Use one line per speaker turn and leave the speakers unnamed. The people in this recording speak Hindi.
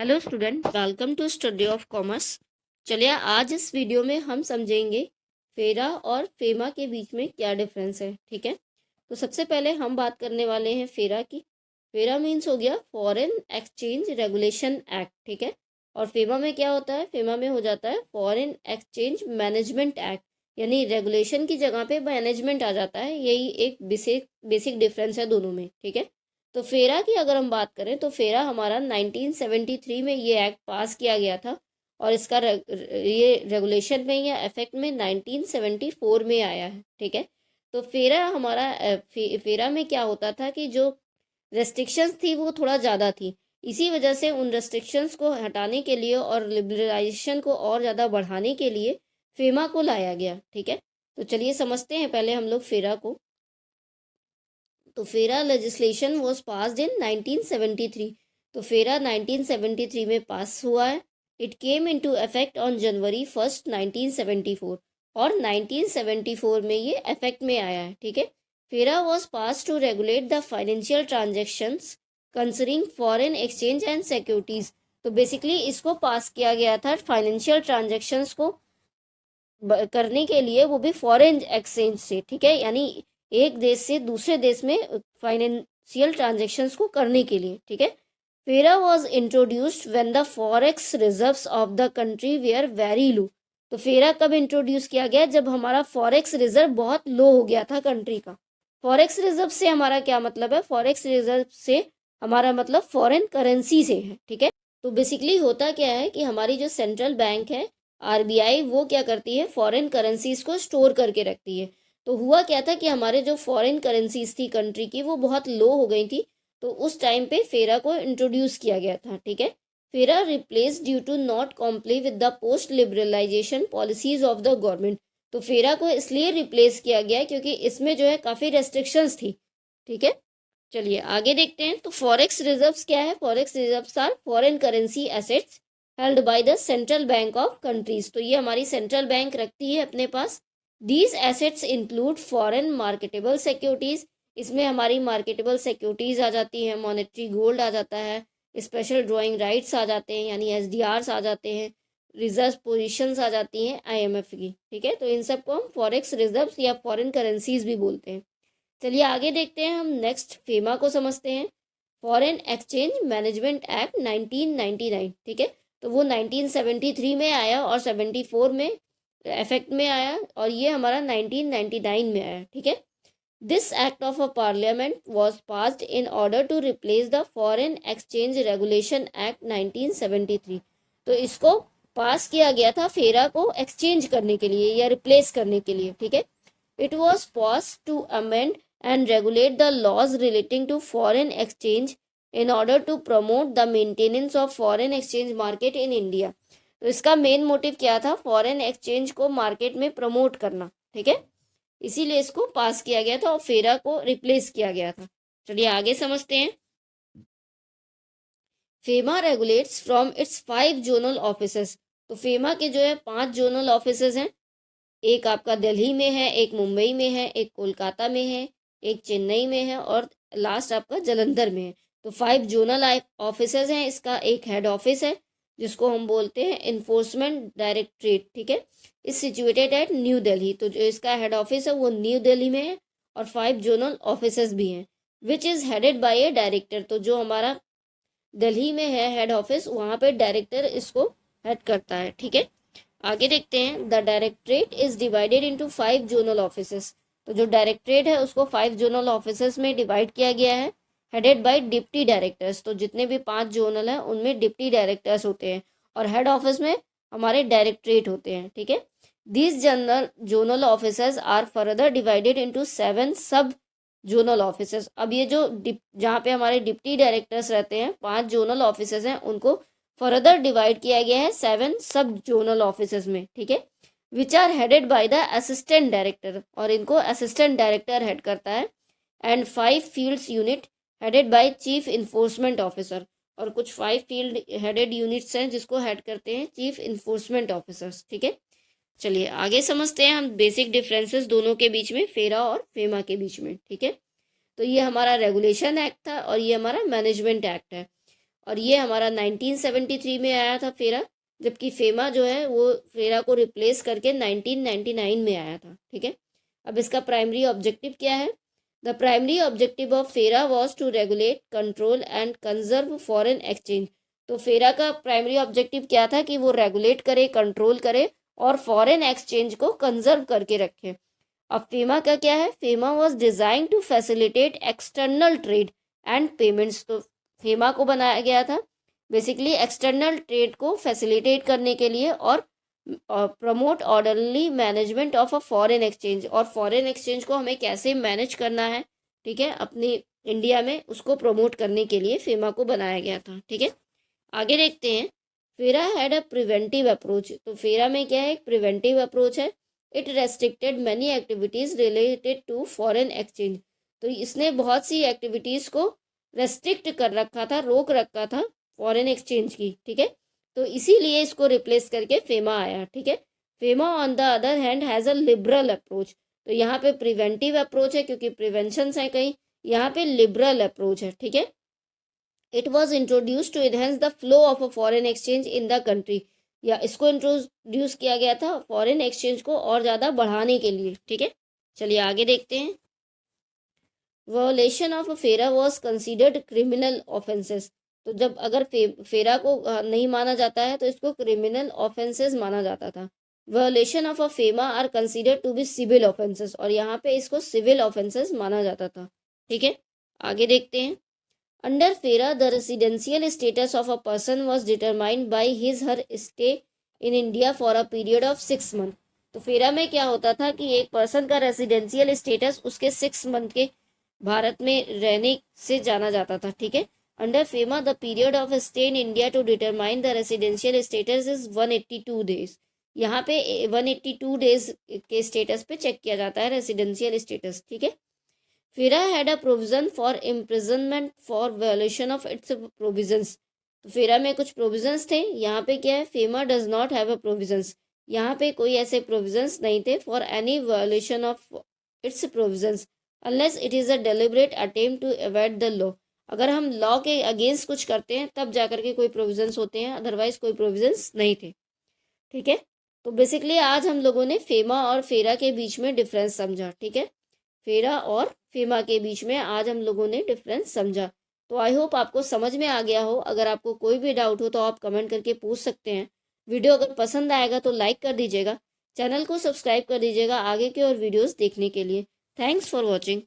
Hello student, welcome to study of commerce. चलिए आज इस वीडियो में हम समझेंगे फेरा और फेमा के बीच में क्या डिफरेंस है। ठीक है, तो सबसे पहले हम बात करने वाले हैं फेरा की। फेरा मीन्स हो गया फॉरेन एक्सचेंज रेगुलेशन एक्ट। ठीक है, और फेमा में क्या होता है? फेमा में हो जाता है फॉरेन एक्सचेंज मैनेजमेंट एक्ट, यानी रेगुलेशन की जगह पे मैनेजमेंट आ जाता है। यही एक बेसिक डिफरेंस है दोनों में। ठीक है, तो फेरा की अगर हम बात करें तो फेरा हमारा 1973 में ये एक्ट पास किया गया था और इसका ये रेगुलेशन में या इफेक्ट में 1974 में आया है। ठीक है, तो फेरा हमारा फेरा में क्या होता था कि जो रेस्ट्रिक्शंस थी वो थोड़ा ज़्यादा थी। इसी वजह से उन रेस्ट्रिक्शंस को हटाने के लिए और लिबरलाइजेशन को और ज़्यादा बढ़ाने के लिए फेमा को लाया गया। ठीक है, तो चलिए समझते हैं पहले हम लोग फेरा को। तो फेरा लेजिस्लेशन वॉज पास्ड इन 1973। तो फेरा 1973 में पास हुआ है। It came into effect on January 1 1974 और 1974 में ये इफेक्ट में आया है। ठीक है, FERA was passed to regulate the financial transactions concerning foreign exchange and securities. तो बेसिकली इसको पास किया गया था फाइनेंशियल ट्रांजेक्शंस को करने के लिए, वो भी फॉरेन एक्सचेंज से। ठीक है, यानी एक देश से दूसरे देश में फाइनेंशियल ट्रांजेक्शन्स को करने के लिए। ठीक है, FERA was introduced when the forex reserves of the country were very low. तो फेरा कब इंट्रोड्यूस किया गया? जब हमारा फॉरेक्स रिजर्व बहुत लो हो गया था कंट्री का। फॉरेक्स रिजर्व से हमारा क्या मतलब है? फॉरेक्स रिजर्व से हमारा मतलब फॉरेन करेंसी से है। ठीक है, तो बेसिकली होता क्या है कि हमारी जो सेंट्रल बैंक है आरबीआई, वो क्या करती है? फॉरेन करेंसीज को स्टोर करके रखती है। तो हुआ क्या था कि हमारे जो फॉरेन करेंसीज थी कंट्री की वो बहुत लो हो गई थी। तो उस टाइम पे फेरा को इंट्रोड्यूस किया गया था। ठीक है, FERA replace due to not comply with the post liberalisation policies of the government. तो फेरा को इसलिए रिप्लेस किया गया क्योंकि इसमें जो है काफ़ी रेस्ट्रिक्शंस थी। ठीक है, चलिए आगे देखते हैं। तो फॉरेक्स रिजर्व्स क्या है? Forex reserves are foreign currency assets held by the central bank of countries. तो ये हमारी सेंट्रल बैंक रखती है अपने पास। These assets include foreign marketable securities. इसमें हमारी मार्केटेबल सिक्योरिटीज आ जाती हैं, मॉनेटरी गोल्ड आ जाता है, स्पेशल ड्राइंग राइट्स आ जाते हैं यानी एसडीआर्स आ जाते हैं, रिजर्व पोजीशंस आ जाती हैं आईएमएफ की। ठीक है, तो इन सब को हम फॉरेक्स रिजर्व्स या फॉरेन करेंसीज भी बोलते हैं। चलिए आगे देखते हैं, हम नेक्स्ट फेमा को समझते हैं। Foreign exchange management act 1999। ठीक है, तो वो 1973 में आया और 74 में इफेक्ट में आया और ये हमारा 1999 में आया। ठीक है, this act of a parliament was passed in order to replace the foreign exchange regulation act 1973। तो इसको पास किया गया था फेरा को एक्सचेंज करने के लिए या रिप्लेस करने के लिए। ठीक है, it was passed to amend and regulate the laws relating to foreign exchange in order to promote the maintenance of foreign exchange market in India। तो इसका मेन मोटिव क्या था? फॉरेन एक्सचेंज को मार्केट में प्रमोट करना। ठीक है, इसीलिए इसको पास किया गया था और फेरा को रिप्लेस किया गया था। चलिए आगे समझते हैं। FEMA regulates from its 5 zonal offices. तो फेमा के जो है 5 जोनल ऑफिसेस हैं। एक आपका दिल्ली में है, एक मुंबई में है, एक कोलकाता में है, एक चेन्नई में है और लास्ट आपका जलंधर में है। तो 5 जोनल ऑफिसेज हैं। इसका एक हेड ऑफिस है जिसको हम बोलते हैं इन्फोर्समेंट डायरेक्टरेट। ठीक है, इस सिचुएटेड एट न्यू दिल्ली। तो जो इसका हेड ऑफिस है वो न्यू दिल्ली में है और 5 जोनल ऑफिसेज भी हैं, which is headed by A director. तो जो हमारा दिल्ली में है हेड ऑफिस, वहाँ पे डायरेक्टर इसको हेड करता है। ठीक है, आगे देखते हैं। The directorate is divided into 5 zonal offices. तो जो डायरेक्टरेट है उसको 5 जोनल ऑफिसेस में डिवाइड किया गया है, हेडेड बाय डिप्टी डायरेक्टर्स। तो जितने भी 5 जोनल हैं उनमें डिप्टी डायरेक्टर्स होते हैं और हेड ऑफिस में हमारे डायरेक्टरेट होते हैं। ठीक है, these general zonal officers are further divided into 7 sub zonal officers. अब ये जो जहाँ पे हमारे डिप्टी डायरेक्टर्स रहते हैं, 5 जोनल ऑफिसर्स हैं, उनको फर्दर डिवाइड किया गया है 7 सब जोनल ऑफिसर्स में। ठीक है, which are headed by the assistant director और इनको असिस्टेंट डायरेक्टर हेड करता है। And 5 fields unit headed by chief enforcement officer. और कुछ 5 फील्ड हेडेड यूनिट्स हैं जिसको हेड करते हैं चीफ इन्फोर्समेंट ऑफिसर्स। ठीक है, चलिए आगे समझते हैं हम बेसिक डिफरेंसेस दोनों के बीच में, फेरा और फेमा के बीच में। ठीक है, तो ये हमारा रेगुलेशन एक्ट था और ये हमारा मैनेजमेंट एक्ट है। और ये हमारा 1973 में आया था फेरा, जबकि फेमा जो है वो फेरा को रिप्लेस करके 1999 में आया था। ठीक है, अब इसका प्राइमरी ऑब्जेक्टिव क्या है? The primary objective of FERA was to regulate, control and conserve foreign exchange. तो फेरा का प्राइमरी ऑब्जेक्टिव क्या था कि वो रेगुलेट करे, कंट्रोल करे और फॉरेन एक्सचेंज को कंजर्व करके रखे। अब फेमा का क्या है? FEMA was design to facilitate external trade and payments. तो फेमा को बनाया गया था बेसिकली एक्सटर्नल ट्रेड को फैसिलिटेट करने के लिए और promote orderly management of a foreign exchange, और फॉरेन एक्सचेंज को हमें कैसे मैनेज करना है, ठीक है, अपनी इंडिया में, उसको प्रमोट करने के लिए फेमा को बनाया गया था। ठीक है, आगे देखते हैं। फेरा हैड अ प्रिवेंटिव अप्रोच। तो फेरा में क्या है? एक प्रिवेंटिव अप्रोच है। It restricted many activities related to foreign exchange. तो इसने बहुत सी एक्टिविटीज को रेस्ट्रिक्ट कर रखा था, रोक रखा था फॉरेन एक्सचेंज की। ठीक है, तो इसीलिए इसको रिप्लेस करके फेमा आया। ठीक है, FEMA on the other hand has a liberal approach. तो यहाँ पे प्रिवेंटिव अप्रोच है क्योंकि प्रिवेंशन है कहीं, यहाँ पे लिबरल अप्रोच है। ठीक है, it was introduce to enhance the flow of a foreign exchange in the country. या इसको इंट्रोड्यूस किया गया था फॉरेन एक्सचेंज को और ज़्यादा बढ़ाने के लिए। ठीक है, चलिए आगे देखते हैं। Violation of FERA was considered criminal offences. तो जब अगर फेरा को नहीं माना जाता है तो इसको क्रिमिनल ऑफेंसेस माना जाता था। Violation of a FEMA are considered to be civil offences, और यहाँ पे इसको सिविल ऑफेंसेस माना जाता था। ठीक है, आगे देखते हैं। अंडर फेरा the residential status of a person was determined by his her stay in India for a period of 6 month. तो फेरा में क्या होता था कि एक पर्सन का रेसिडेंशियल स्टेटस उसके 6 मंथ के भारत में रहने से जाना जाता था। ठीक है, under FEMA the period of stay in India to determine the residential status is 182 days. यहाँ पे 182 डेज के स्टेटस पे चेक किया जाता है रेसिडेंशियल स्टेटस। ठीक है, फेरा had a provision for imprisonment for violation of its provisions. तो फेरा में कुछ प्रोविजंस थे, यहाँ पे क्या है? FEMA does not have a provisions. यहाँ पे कोई ऐसे प्रोविजंस नहीं थे for any violation of its provisions unless it is a deliberate attempt to avoid the law. अगर हम लॉ के अगेंस्ट कुछ करते हैं तब जाकर के कोई प्रोविजंस होते हैं, अदरवाइज कोई प्रोविजंस नहीं थे। ठीक है, तो बेसिकली आज हम लोगों ने फेमा और फेरा के बीच में डिफरेंस समझा। ठीक है, फेरा और फेमा के बीच में आज हम लोगों ने डिफरेंस समझा। तो आई होप आपको समझ में आ गया हो। अगर आपको कोई भी डाउट हो तो आप कमेंट करके पूछ सकते हैं। वीडियो अगर पसंद आएगा तो लाइक कर दीजिएगा, चैनल को सब्सक्राइब कर दीजिएगा आगे के और वीडियोस देखने के लिए। Thanks for watching.